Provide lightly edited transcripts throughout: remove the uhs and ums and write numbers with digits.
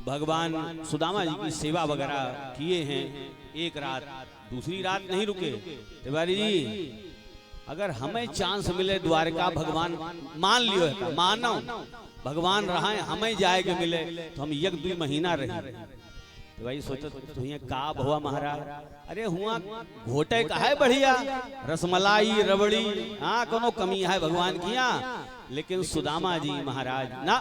भगवान सुदामा जी की सेवा वगैरह किए हैं। एक रात, दूसरी रात नहीं रुके। तिवारी जी, अगर हमें चांस मिले द्वारका भगवान मान लियो है, मानो भगवान रहा है, हमें जाए के मिले तो हम 1-2 महीना रहे। तो भाई सोचो तो ये का हुआ महाराज, अरे हुआ घोटे का है बढ़िया, रसमलाई रबड़ी, हाँ कोनो कमी है भगवान की यहाँ। लेकिन सुदामा जी महाराज ना,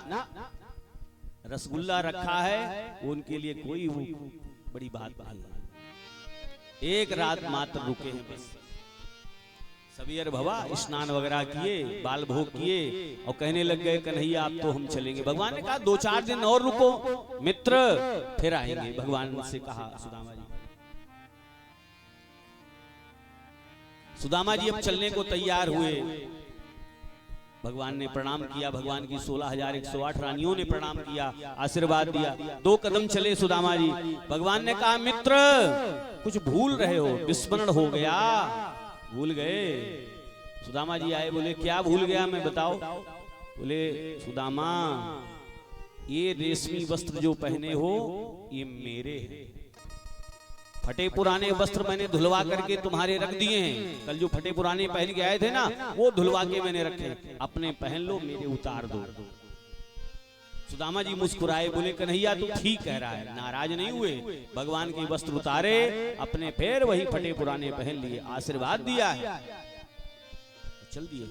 रसगुल्ला रखा है उनके लिए कोई बड़ी बात नहीं। एक रात मात्र रुके हैं बस। सवेर भवा स्नान वगैरह किए, बाल भोग किए और कहने लग गए कन्हैया अब तो हम चलेंगे। भगवान ने कहा 2-4 दिन और रुको मित्र, फिर आएंगे। भगवान से कहा सुदामा जी। सुदामा जी अब चलने को तैयार हुए। भगवान ने प्रणाम किया, भगवान की 16,108 रानियों ने प्रणाम किया, आशीर्वाद दिया। 2 कदम चले सुदामा जी। भगवान ने कहा मित्र कुछ भूल रहे हो, विस्मरण हो गया, भूल गए। सुदामा जी आए, बोले क्या भूल गया मैं बताओ। बोले सुदामा ये रेशमी वस्त्र जो पहने हो ये मेरे हैं। फटे पुराने वस्त्र मैंने धुलवा करके तुम्हारे रख दिए हैं। कल जो फटे पुराने पहन के आए थे ना, वो धुलवा के मैंने रखे, अपने पहन लो, मेरे उतार दो। सुदामा जी मुस्कुराए, बोले कन्हैया तू ठीक कह रहा है, नाराज नहीं हुए। भगवान के वस्त्र उतारे, अपने पैर वही फटे पुराने पहन लिए, आशीर्वाद दिया है, चल दिए।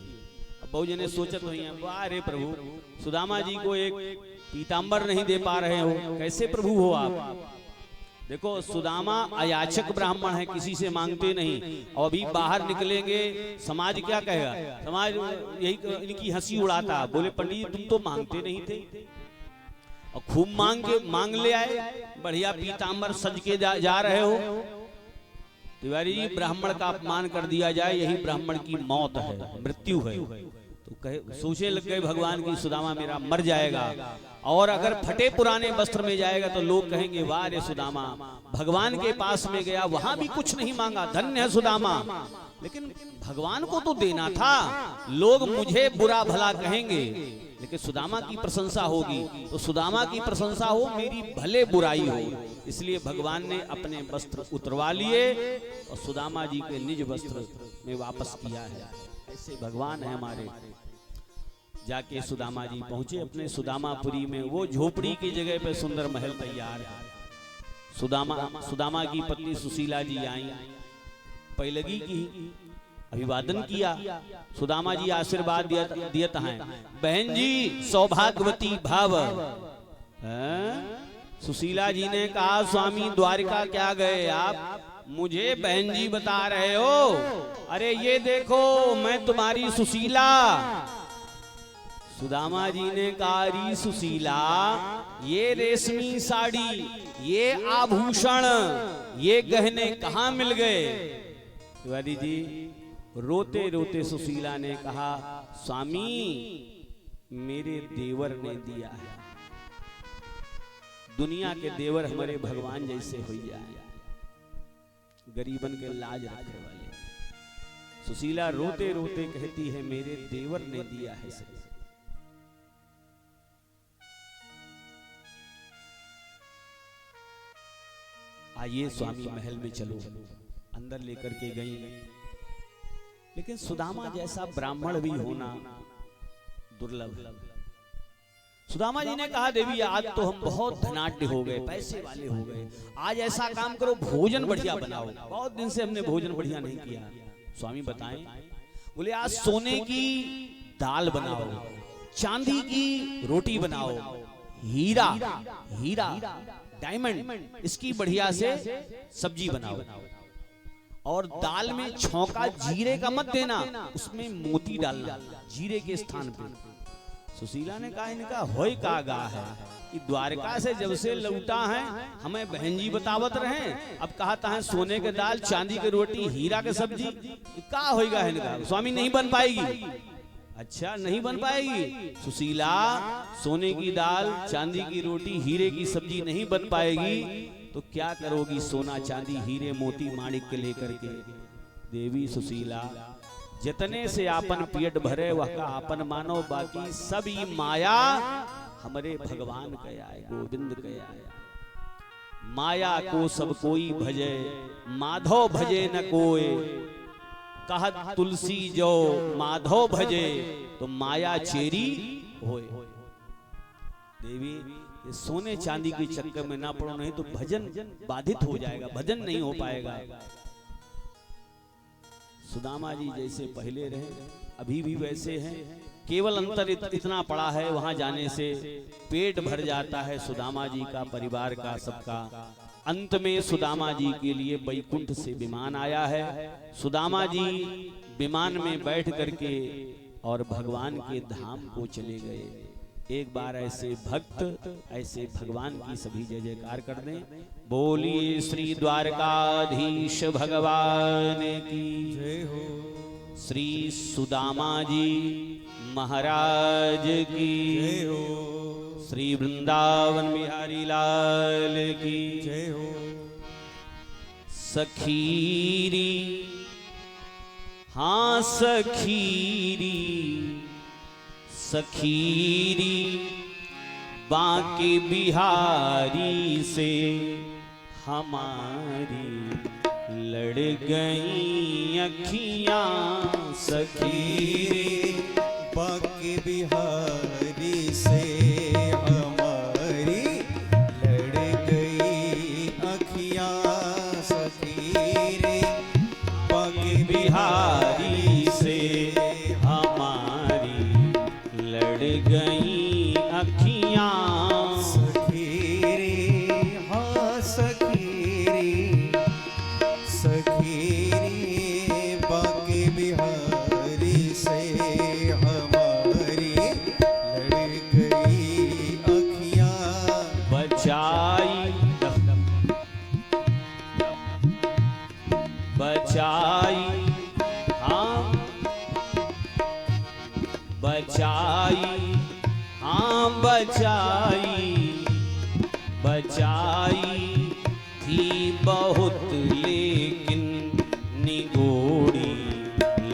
अब बहु जने सोचत हुई हैं, वाह रे प्रभु, सुदामा जी को एक पीतांबर नहीं दे पा रहे हो, कैसे प्रभु हो आप। देखो सुदामा अयाचक ब्राह्मण है, किसी से मांगते नहीं, और अभी बाहर निकलेंगे समाज क्या कहेगा, समाज यही इनकी हंसी उड़ाता। बोले पंडित तुम तो मांगते नहीं थे और खूब मांग ले आए, बढ़िया पीतांबर सज के जा रहे हो। तिवारी जी ब्राह्मण का अपमान कर दिया जाए यही ब्राह्मण की मौत है, मृत्यु है। तो कहे सोचने लग गए भगवान की सुदामा मेरा मर जाएगा, और अगर फटे पुराने वस्त्र में जाएगा तो लोग कहेंगे वाह रे सुदामा भगवान के पास में गया, वहां भी कुछ नहीं मांगा, धन्य है सुदामा। लेकिन भगवान को तो देना था, लोग मुझे बुरा भला कहेंगे लेकिन सुदामा की प्रशंसा होगी, तो सुदामा की प्रशंसा हो, मेरी भले बुराई हो। इसलिए भगवान ने अपने वस्त्र उतरवा लिए और सुदामा जी के निज वस्त्र में वापस किया है। ऐसे भगवान है हमारे। जाके सुदामा जी पहुंचे अपने सुदामापुरी में, वो झोपड़ी की जगह पे सुंदर महल तैयार है। सुदामा की पत्नी सुशीला जी आई, पैलगी की अभिवादन किया। सुदामा जी आशीर्वाद दिया है, बहन जी सौभाग्यवती भाव। सुशीला जी ने कहा स्वामी द्वारिका क्या गए आप, मुझे बहन जी बता रहे हो। अरे ये देखो मैं तुम्हारी सुशीला। सुदामा जी ने कहा री सुशीला, ये रेशमी साड़ी, ये आभूषण, ये गहने कहाँ मिल गए। तिवारी जी रोते रोते सुशीला ने कहा स्वामी मेरे देवर ने दिया है। दुनिया के देवर हमारे भगवान जैसे हो जाए, गरीबन के लाज रखने वाले। सुशीला रोते रोते कहती है मेरे देवर ने दिया है सब। आइए स्वामी महल में चलो, अंदर लेकर के गई। लेकिन सुदामा जैसा ब्राह्मण भी होना दुर्लभ है। सुदामा जी ने कहा देवी आज तो हम बहुत धनाढ्य हो गए, पैसे वाले हो गए, आज ऐसा काम करो भोजन बढ़िया बनाओ, बहुत दिन से हमने भोजन बढ़िया नहीं किया। स्वामी बताएं। बोले आज सोने की दाल बनाओ, चांदी की रोटी बनाओ, हीरा हीरा डायमंड इसकी बढ़िया से सब्जी बनाओ, और दाल में छौंका जीरे का मत देना, उसमें मोती डालना जीरे के स्थान पे। सुशीला ने कहा इनका होय का गा है कि द्वारका से जब से लौटा है हमें बहन जी बतावत रहे, अब कहता है सोने के दाल चांदी की रोटी हीरा के सब्जी, क्या होएगा इनका। स्वामी नहीं बन पाएगी। अच्छा नहीं बन पाएगी सुशीला, सोने की दाल चांदी की रोटी हीरे की सब्जी नहीं बन पाएगी तो क्या करोगी सोना चांदी हीरे मोती माणिक के लेकर के। देवी सुशीला जितने से आपन पेट भरे वह का आपन मानो, बाकी सब ही माया हमरे भगवान कया है, गोविंद कया है। माया को सब कोई भजे, माधव भजे न कोय। कहत तुलसी जो माधव भजे, तो माया चेरी होए। देवी ये सोने चांदी के चक्कर में ना पड़ो, नहीं तो भजन बाधित हो जाएगा, भजन नहीं हो पाएगा। सुदामा जी जैसे पहले रहे अभी भी वैसे हैं, केवल अंतर इतना पड़ा है, वहां जाने से पेट भर जाता है सुदामा जी का, परिवार का, सबका। अंत में सुदामा जी के लिए बैकुंठ से विमान आया है। सुदामा जी विमान में बैठ करके और भगवान के धाम को चले गए। एक बार ऐसे भक्त, ऐसे भगवान की सभी जय जयकार कर दें। बोलिए श्री द्वारकाधीश भगवान की जय हो। श्री सुदामा जी महाराज की जय हो। श्री वृंदावन बिहारी लाल की जय हो। सखीरी हाँ सखीरी, सखीरी बांके बिहारी से हमारी लड़ गई अखियां। सखीरी बांके बिहारी से हमारी लड़ गई अखियां। सखीरी बांके बिहारी से हमारी लड़ गई अखियां। सखीरी हाँ सखीरी, सखीरी बांके बिहारी से हमारी लड़ गई अखियां। बचाई बचाई हाँ बचाई हाँ बचाई, बचाई थी बहुत लेकिन निगोड़ी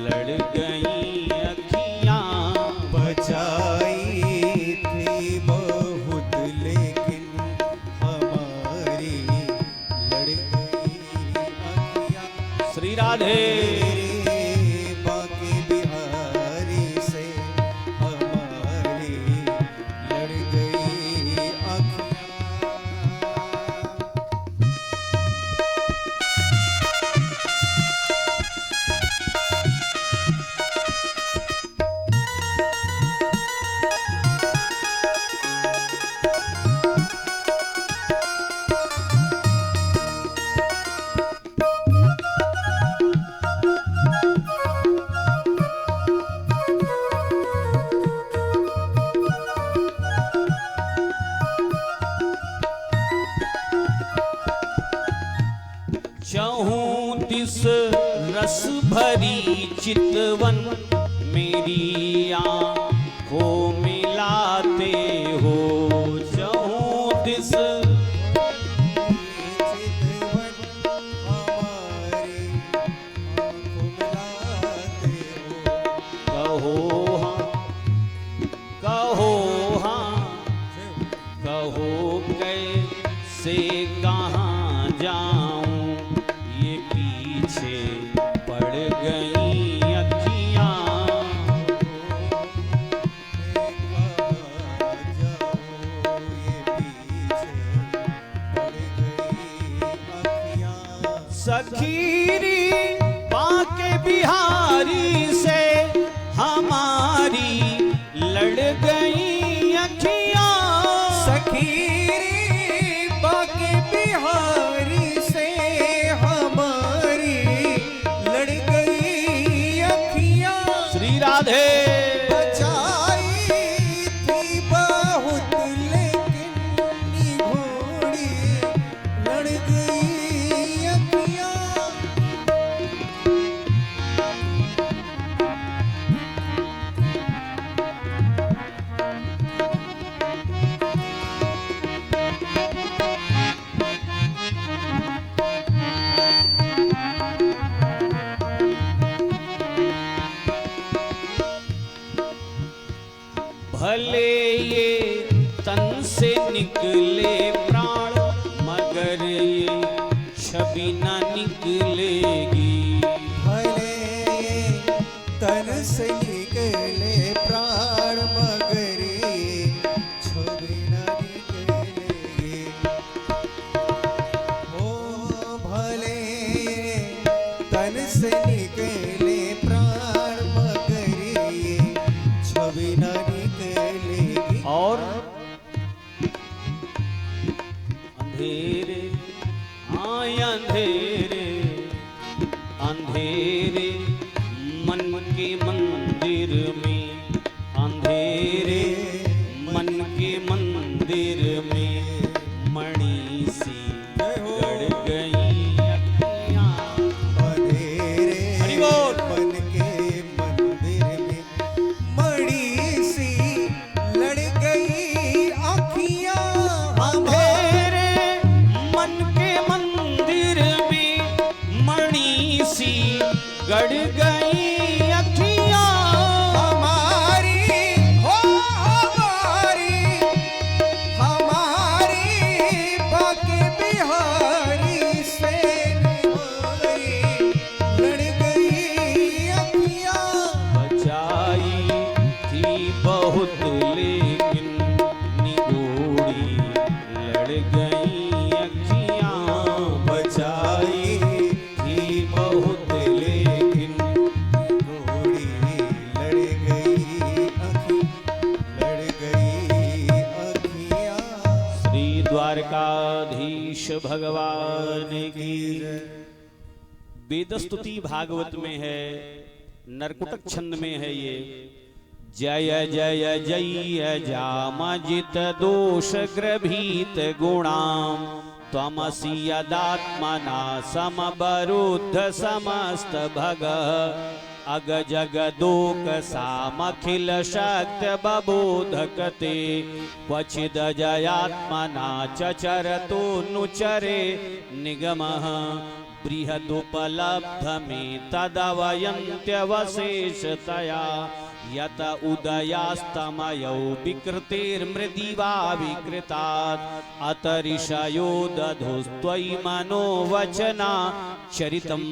लड़ गई अखियां। बचाई थी बहुत लेकिन हमारी लड़ गई अखियां। श्री राधे बांके बिहारी से हमारी लड़ गई अखियां। चहूं दिस रस भरी चितवन, मेरी आँखों मिलाते हो। चहूं दिस चितवन हमारी आँखों मिलाते हो। कहो हाँ, कहो हाँ, कहो कैसे कहाँ जाऊं, ये पीछे पड़ गई अखियां। सखीरी बांके बिहारी से हमारी लड़ गई अखियां। सखीरी बांके बिहारी से हमारी लड़ गई अखियां। श्री राधे बचाई थी बहुत लेकिन निगोड़ी लड़ गई अखियां। अंधेरे आय अंधेरे अंधेरे मन के मंदिर में, अंधेरे मन के मंदिर में मणि सी गड़ गई अखियां। अंधेरे हरि बोल। मन के मंदिर में मणि सी लड़ गई आँखियाँ अंधेरे मन के मंदिर में मणि सी गड़ गई अखियां। हमारी हो हमारी बाके बिहारी से हमारी लड़ गई अखियाँ। बचाई थी बहुत लेकिन निगोड़ी लड़ गई अखियां। बचाई थी बहुत लेकिन घोड़ी लड़ गई अखियाँ। श्री द्वारकाधीश भगवान की जय। वेदस्तुति भागवत में है, नरकुटक छंद में है ये। जय जय जय जामजित दोष ग्रभीत गुणाम त्वमसि यदात्मना समबरुद्ध समस्त भग अग जगदोक सामखिल शक्ति बबोधकते क्वचिद जयात्मना चरतो नुचरे निगमः बृहदुपलब्ध में तदवयन्त्यवशेषतया यत उदयास्तमयौ विकृतिर्मृदिवा विकृतात् अतरिषयो दधुस्त्वयि मनोवचना चरितम्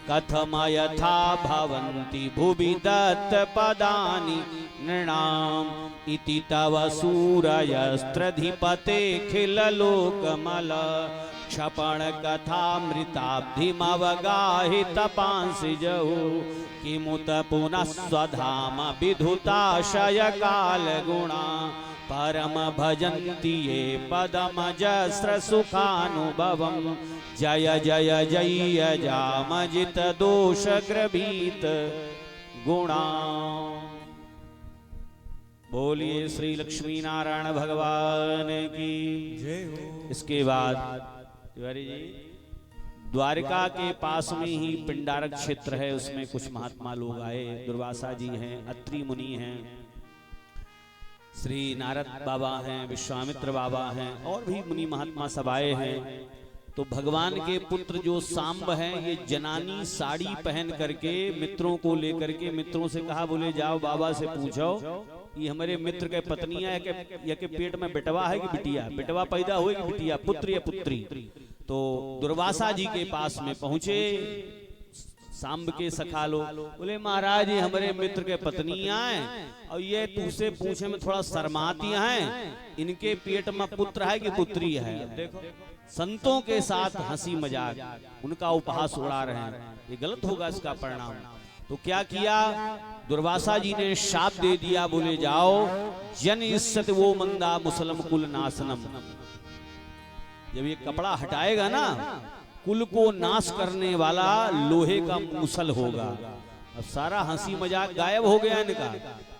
कथमयथा भवन्ति भुवि दत्तपदानि नृणाम् इति तव सूरयस्त्रधिपते खिललोकमल क्षपण कथामृताब्धिमवगाहि तपांसि जौ किमुत पुनः स्वधाम विधुताशय काल गुणा परम भजन्ति ये पदमजस्र सुखानुभवम् जय जय जय जामजित दोष ग्रभीत गुणा। बोलिए श्री लक्ष्मी नारायण भगवान की जय हो। इसके बाद तिवारी जी, द्वारका के पास में ही पिंडारक क्षेत्र है, उसमें कुछ महात्मा लोग आए। दुर्वासा जी हैं, अत्रि मुनि हैं, श्री नारद बाबा हैं, विश्वामित्र बाबा हैं, और भी मुनि महात्मा सब आए हैं। तो भगवान के पुत्र जो सांब हैं, ये जनानी साड़ी पहन करके मित्रों को लेकर के मित्रों से कहा, बोले जाओ बाबा से पूछो ये हमारे मित्र के पत्नी है या के पेट में बेटवा है कि बिटिया, बेटवा पैदा हुए कि बिटिया, पुत्र या पुत्री। तो दुर्वासा जी के पास में पहुंचे सांब के सखा लोग, बोले महाराज ये हमारे मित्र के पत्नियां हैं और ये तुझसे पूछे में थोड़ा शर्माती हैं, इनके पेट में पुत्र है कि पुत्री है। अब देखो संतों के साथ हंसी मजाक, उनका उपहास उड़ा रहे हैं, ये गलत होगा इसका परिणाम। तो क्या किया, दुर्वासा जी ने शाप दे दिया, बोले जाओ जन इस्सत वो मंदा मुसलम कुल नासनम। जब ये कपड़ा हटाएगा ना, कुल को नाश करने वाला लोहे का मूसल होगा। अब सारा हंसी मजाक गायब हो गया इनका।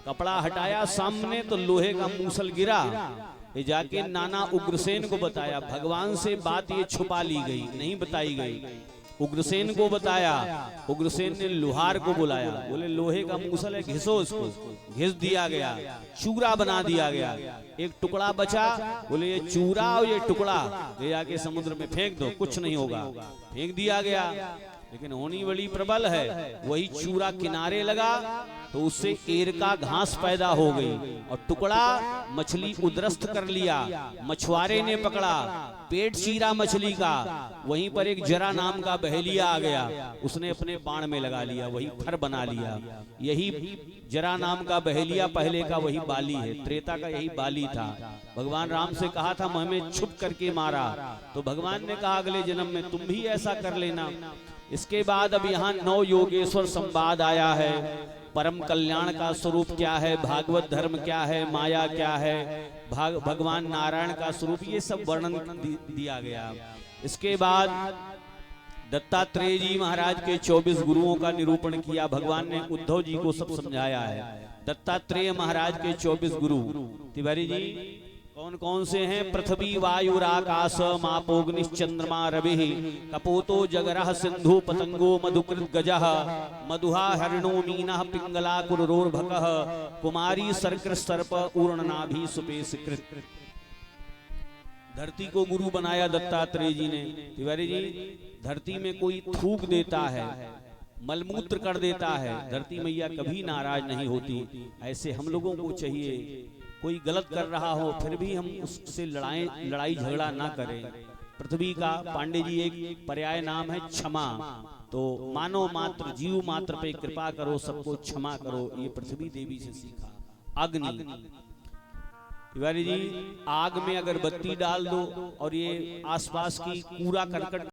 कपड़ा हटाया सामने तो लोहे का मूसल गिरा। ये जाके नाना उग्रसेन को बताया, भगवान से बात ये छुपा ली गई, नहीं बताई गई। उग्रसेन को बताया, उग्रसेन ने लोहार को बुलाया, बोले लोहे का मूसल है, घिसो इसको। घिस दिया गया, चूरा बना दिया गया। एक टुकड़ा बचा, बोले ये चूरा और ये टुकड़ा ले जाके समुद्र में फेंक दो, कुछ नहीं होगा। फेंक दिया गया, लेकिन होनी बड़ी प्रबल है। वही चूरा किनारे लगा तो उससे एरका घास पैदा हो गई और टुकड़ा मछली उद्रस्त कर लिया। मछुआरे ने पकड़ा, पेट चीरा मछली का। वहीं पर एक जरा नाम का बहेलिया आ गया, उसने अपने बाण में लगा लिया, वही फर बना लिया। यही जरा नाम का बहेलिया पहले का वही बाली है, त्रेता का यही बाली था। भगवान राम से कहा था हमें छुप करके मारा, तो भगवान ने कहा अगले जन्म में तुम भी ऐसा कर लेना। इसके बाद अब यहाँ 9 योगेश्वर संवाद आया है। परम कल्याण का स्वरूप क्या है, भागवत धर्म क्या है, माया क्या है, भगवान नारायण का स्वरूप, ये सब वर्णन दिया गया। इसके बाद दत्तात्रेय जी महाराज के 24 गुरुओं का निरूपण किया। भगवान ने उद्धव जी को सब समझाया है। दत्तात्रेय महाराज के 24 गुरु तिवारी जी कौन कौन से हैं? पृथ्वी वायु आकाश मापोग्निश्चंद्रमा रवि कपोतो जगरः सिंधु पतंगो मधुकृत गजः मधुहा हरिणो मीनः पिंगला कुरोर्भकः कुमारी सर्कृ सर्प ऊर्णनाभि सुपेशकृत। धरती को गुरु बनाया दत्तात्रेय जी ने। तिवारी जी धरती में कोई थूक देता है, मलमूत्र कर देता है, धरती मैया कभी नाराज नहीं होती। ऐसे हम लोगों को चाहिए, कोई गलत कर रहा हो फिर भी हम उससे लड़ाई झगड़ा ना करें। पृथ्वी का पांडे जी एक पर्याय नाम है क्षमा। तो मानव मात्र जीव मात्र पे कृपा करो, सबको क्षमा करो, ये पृथ्वी देवी से सीखा। अग्नि तिवारी जी आग में अगर बत्ती डाल दो और ये आसपास की कूड़ा करकट